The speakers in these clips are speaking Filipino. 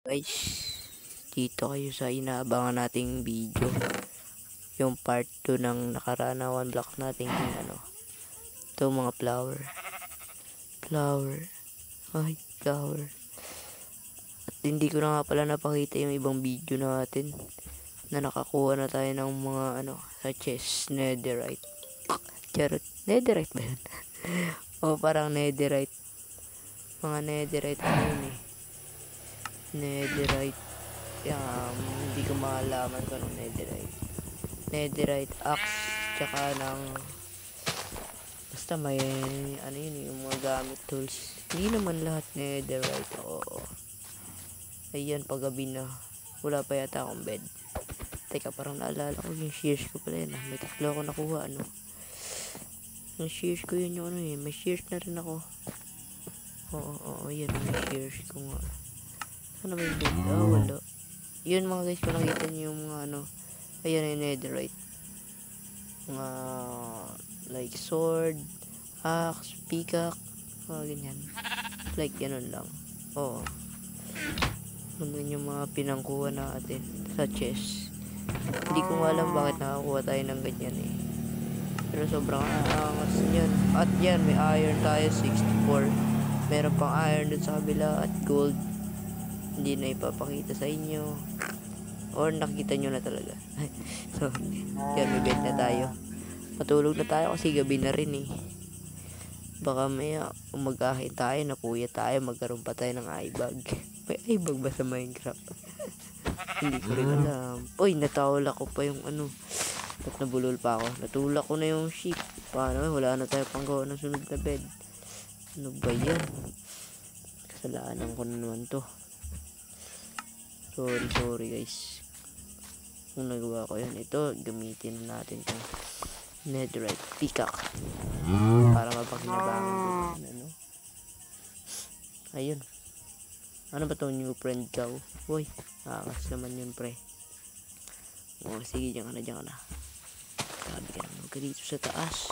Guys, dito kayo sa inaabangan nating video, yung part 2 ng nakaraan na one block nating ito mga flower. At hindi ko na nga pala napakita yung ibang video natin na nakakuha na tayo ng mga sa chest netherite. Charot, netherite ba yun? O parang netherite, mga netherite netherite. Hindi ko makalaman kung anong netherite axe, tsaka ng basta may yung mga gamit tools. Hindi naman lahat netherite. Oo, ayan, paggabi na, wala pa yata akong bed. Teka, parang naalala ko yung shears ko pala yan. May tatlo ako nakuha. Yung shears ko yun, yung may shears na rin ako. Oo, yan, may shears ko nga. Sana may bed? Wala. Yun mga guys, kung nakita nyo yung mga ayan yung netherite. Mga like sword, axe, peacock, mga ganyan. Like ganun lang. Oo. Ganun yung mga pinangkuha natin sa chest. Hindi ko alam bakit nakakuha tayo ng ganyan Pero sobrang angas niyan. At yan, may iron tayo, 64. Meron pang iron dun sa kabila at gold. Hindi na ipapakita sa inyo. Or nakita nyo na talaga. So, yan, may bed na tayo. Matulog na tayo kasi gabi na rin Baka may umagahin tayo, napuya tayo, magkaroon pa tayo ng ibag. May ibag ba sa Minecraft? Hindi ko rin alam. Uy, natawala ko pa yung Ba't nabulol pa ako? Natulak ko na yung sheep. Paano wala na tayo panggawa ng sunod na bed. Ano ba yan? Kasalanan ko na naman to. Sorry guys. Kung nagawa ko yan, ito gamitin natin tong netherite peacock para mapakinabangan ko. Ayun. Ano ba to, new friend ka? Uy, akas naman yun, pre. Sige, diyan ka na. Sabi ka naman ka dito sa taas.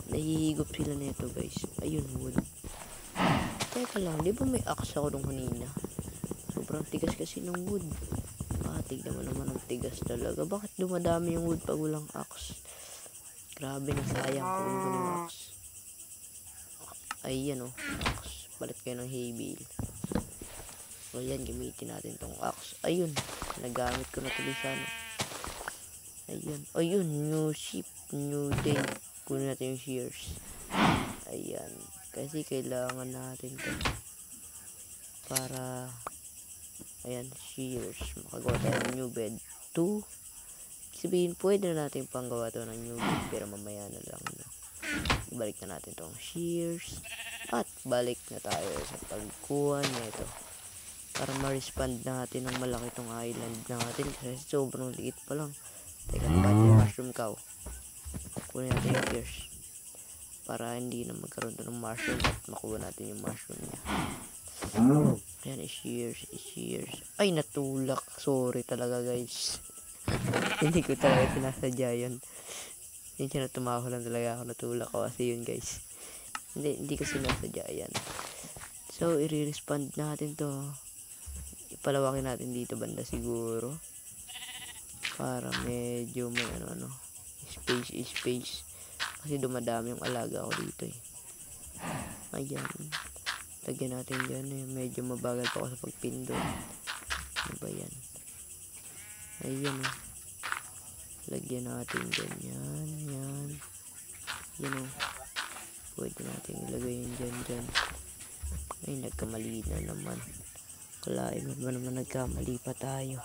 Nahihigop sila nito guys. Ayun, wood. Teka lang, di ba may axe ako nung kanina? Sobrang tigas kasi ng wood. Tignan mo naman ang tigas talaga. Bakit dumadami yung wood pag walang axe? Grabe, na sayang ko yung axe. Ayan axe. Balit kayo ng hay bale. Ayan, gamitin natin tong axe. Ayun, nagamit ko na tuloy sa Ayun, new sheep, new day. Kunin natin yung shears. Ayan, kasi kailangan natin to para shears, makagawa tayo ng new bed 2. Sabihin, pwede na natin panggawa to ng new bed, pero mamaya na lang ibalik na natin tong shears at balik na tayo sa pagkuha nito para ma-respond natin ng malaki tong island natin kasi sobrang liit pa lang. Teka, yung mushroom cow. Kunin natin yung shears para hindi na magkaroon ng mushroom at makuha natin yung mushroom niya. Ayan, shears. Ay, natulak. Sorry talaga guys. Hindi ko talaga sinasadya yun. Hindi siya natumaho lang talaga ako. Natulak ko kasi yun guys. Hindi ko sinasadya. Ayan. So, i-respond natin to. Ipalawakin natin dito banda siguro. Para medyo may space. Kasi dumadami yung alaga ko dito Ayan. Lagyan natin dyan medyo mabagal pa ako sa pagpindot. Ano ba yan? Ayan lagyan natin ganyan. Yan pwede natin ilagay yun dyan. Ay, nagkamali na naman. Kalain ba naman nagkamali pa tayo.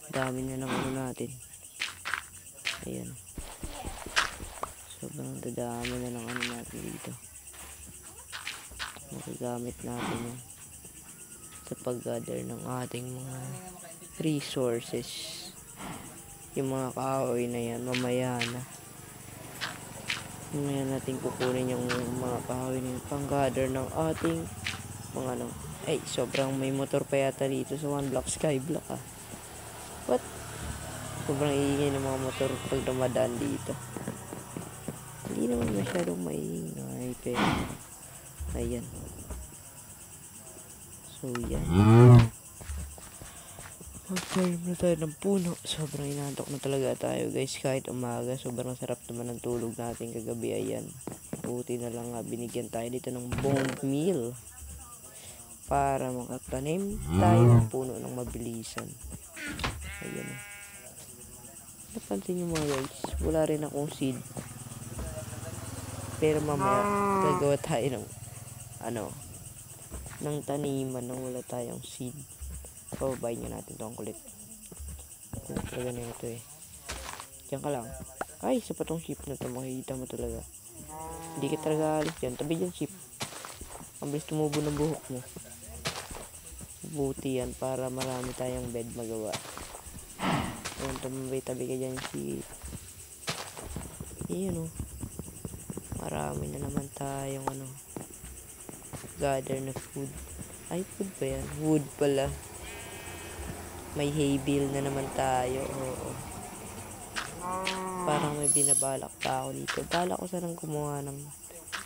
Dami na ng natin. Ayan. Sobrang dadami na ng natin dito. Magagamit natin yan sa pag-gather ng ating mga resources. Yung mga kahoy na yan mamaya natin kukunin yung mga kahoy na yan pang-gather ng ating mga sobrang may motor pa yata dito sa one block skyblock what? Sobrang iingay ng mga motor pag dumadaan dito. Hindi naman masyadong maingay pero ayan. So yan. Tayo na tayo ng puno. Sobrang inantok na talaga tayo guys. Kahit umaga, sobrang sarap naman ng tulog natin kagabi. Ayan. Buti na lang nga binigyan tayo dito ng bone meal. Para makatanim tayo ng puno ng mabilisan. Ayan. Napansin nyo mga guys. Wala rin akong seed. Pero mamaya, gagawa tayo ng ng taniman nang wala tayong seed. Pababayin nyo natin ito ang kulit. Talaga na ito eh. Diyan ka lang. Ay, sa patong sheep na ito. Makikita mo talaga. Hindi ka talaga alis dyan. Tabi dyan sheep. Ang bilis tumubo ng buhok mo. Buti yan para marami tayong bed magawa. Ayan, tumabay-tabi ka dyan sheep. Ayan o. Marami na naman tayong gather na food. Ay, food ba yan? Wood pala. May hay bale na naman tayo. Oo. Parang may binabalak pa ako dito. Balak ko sanang kumuha ng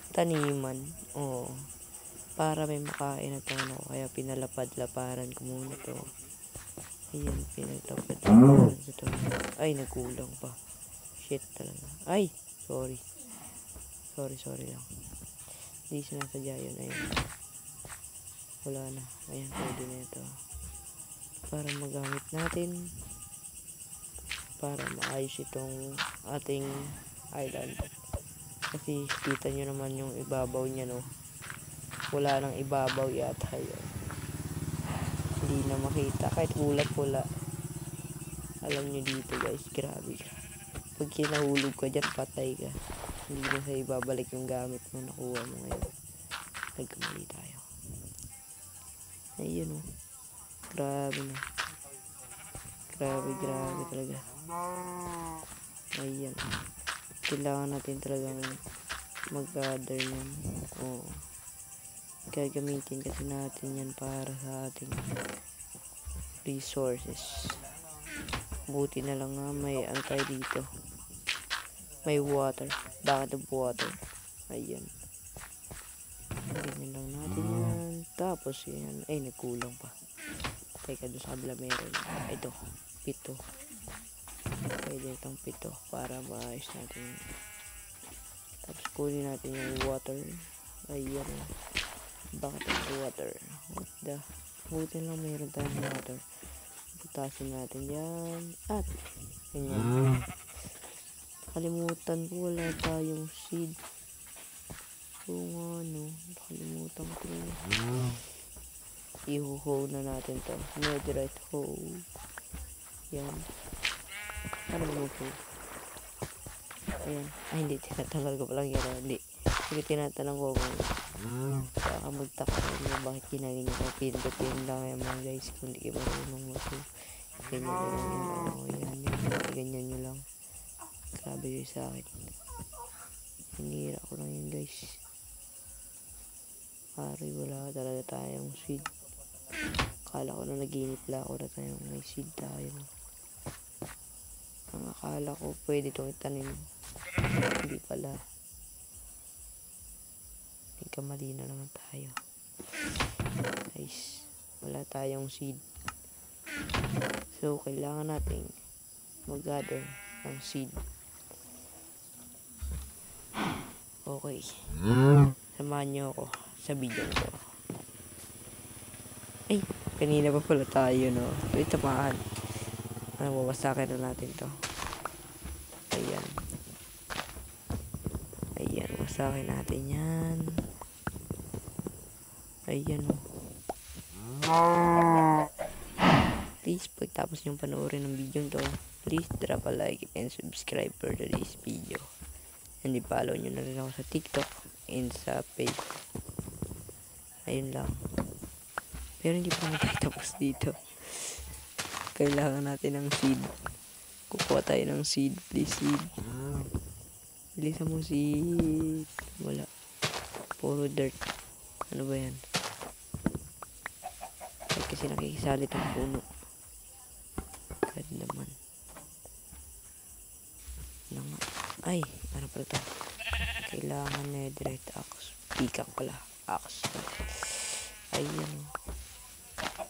taniman. Oo. Para may makain na tono. Kaya pinalapad-laparan ko muna to. Ayan, pinalapad-laparan sa to. Ay, nagkulang pa. Shit talaga. Ay, sorry. Sorry lang. Hindi sinasadya yun. Ayan. Wala na. Ayan, pwede na ito. Para magamit natin para maayos itong ating island. Kasi kita nyo naman yung ibabaw niya, no? Wala nang ibabaw yata yun. Hindi na makita kahit pula. Alam nyo dito guys, grabe. Pag kinahulog ka dyan, patay ka. Hindi na sa ibabalik yung gamit mo nakuha mo ngayon. Nagkamali tayo. Ayun, oh. Grabe na. Grabe talaga. Ayan. Kailangan natin talagang mag-gather yan. Oo. Gagamitin kasi natin yan para sa ating resources. Buti na lang nga may tayo dito. May water. Bakit of water? Ayan. Ganyan lang natin yan. Tapos yan. Ay, nagkulang pa. Teka, doon sa kabila meron. Ito. 7. Pwede itong 7 para maayos natin. Tapos kunin natin yung water. Ayan. Bakit ang water? What the? Buti lang meron tayong water. Putasin natin yan. At ganyan. Kalimutan ko, wala tayong seed. Kung nakalimutan ko. I-hoe na natin to. Netherite hoe. Yan. Ano mo hoe? Ayan. Ay, hindi. Tinatanong ko palang yan. Hindi. Sige, tinatanong ko kung baka magtaka mo bakit ginagin nyo. Pindutin lang yan mga guys. Kung di kayo marunong mag-hoe. Ganyan lang yan. Ganyan nyo lang. Grabe yun sa akin. Hinira ko lang yun guys. Pari, wala talaga tayong seed. Akala ko na naginip lang ako na tayong may seed tayo. Ang akala ko pwede itong itanim. Hindi pala. Nagkamali na naman tayo. Guys, wala tayong seed. So, kailangan nating mag-gather ng seed. Okay. Samahan nyo ako sa video ko. Ay, kanina pa pala tayo, no? Ito, tamaan. Wawasakin na natin to. Ayan. Ayan, wasakin natin yan. Ayan, no? Please, pagtapos nyo panoorin ng video to, please drop a like and subscribe for today's video. And i-follow nyo na rin ako sa TikTok and sa Facebook. Ayun lang. Pero hindi pa matapos dito. Kailangan natin ng seed. Kukuha tayo ng seed. Please, seed. Bilisan mo seed. Wala. Puro dirt. Ano ba yan? Ay, kasi nakikisalit ang puno. God naman. Ano nga? Ay, ano pala ito? Kailangan netherite axe. Peacock pala. Axe. Ayan.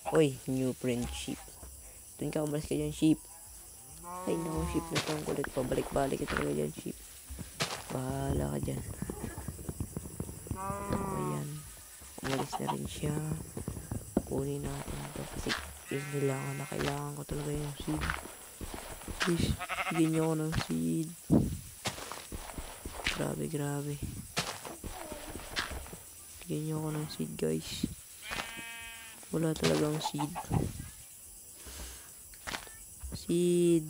Uy, new friendship. Doon ka, umalis ka dyan, sheep. Ay, naku, sheep na to. Ang kulit. Pabalik-balik ka talaga dyan, sheep. Bahala ka dyan. Ayan. Umalis na rin siya. Kunin natin ito. Kasi is nila na kailangan ko talaga yung seed. Please, bigyan nyo ako ng seed. Grabe, grabe. Bigyan nyo ako ng seed, guys. Wala talagang seed. Seed.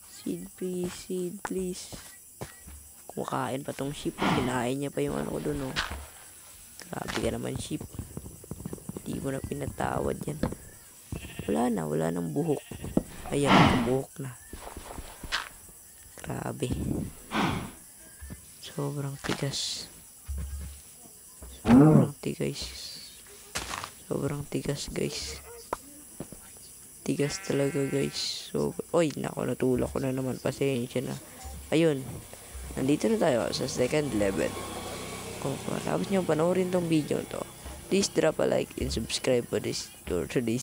Seed, please. Seed, please. Kumakain pa tong sheep. Kinain niya pa yung ano ko dun, oh. Grabe ka naman, sheep. Hindi mo na pinatawad yan. Wala na. Wala nang buhok. Ayan, buhok na. Grabe. Sobrang tigas. Sobrang tigas. Sobrang tigas, guys. Tigas talaga, guys. Oy, nako, natulak ko na naman. Pasensya na. Ayun. Nandito na tayo sa second level. Kung matapos nyo panoorin tong video to, please drop a like and subscribe for this today's